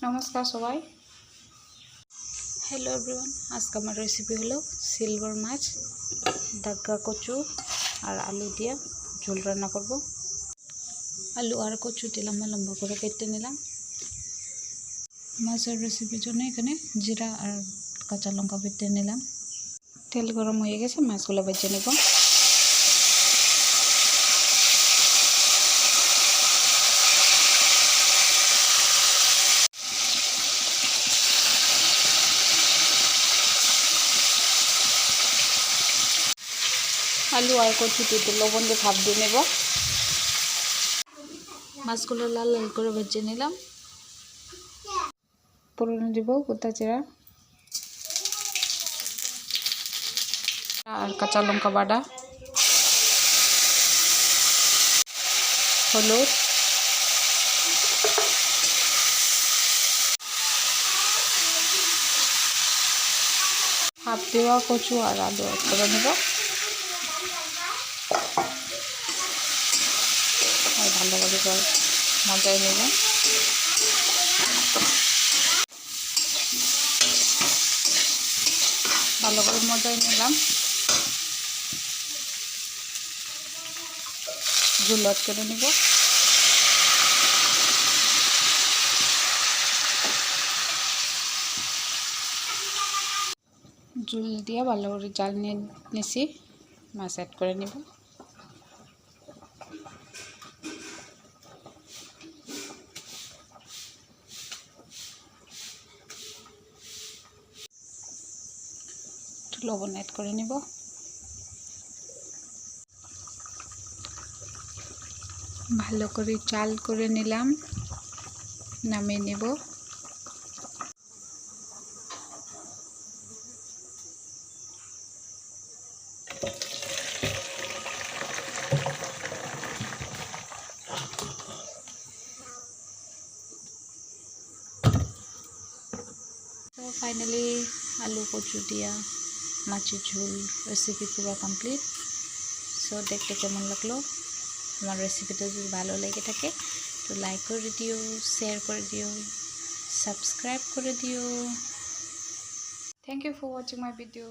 নমস্কার সবাই। Hello everyone, আজকে আমার রেসিপি হলো সিলভার মাছ, দাগ্গা কচু আর আলু দিয়ে ঝোল রান্না করব। আলু আর কচুটি লম্বা লম্বা করে কেটে নিলাম। মাছের রেসিপির জন্য এখানে জিরা আর কাঁচা লঙ্কা বেটে নিলাম। তেল গরম হয়ে গেছে, মাছগুলো বেছে নেব। আলু আর কচুটিতে লবণ দিয়ে ভাপ দিয়ে নেব। মাছগুলো লাল লাল করে ভেজে নিলাম। ফোড়নে দিব গোটা জিরা আর কাঁচা লঙ্কা বাটা, হলুদ, হাফ দেওয়া কচু আর আলু অ্যাড করে নেব। আর ভালোভাবে মজাই নেব। ভালো করে মজাই নিলাম। ঝোল অ্যাড করে নেব। ঝোল দিয়ে ভালো করে জাল নিয়ে নিয়েছি, মাছ অ্যাড করে নেব। লবণ অ্যাড করে নেব। ভালো করে চাল করে নিলাম, নামিয়ে নেব। তো ফাইনালি আলু কচু দিয়া মাছের ঝোল রেসিপি পুরো কমপ্লিট। সো দেখতে কেমন লাগলো? আমার রেসিপিটা যদি ভালো লেগে থাকে তো লাইক করে দিও, শেয়ার করে দিও, সাবস্ক্রাইব করে দিও। Thank you for watching my video.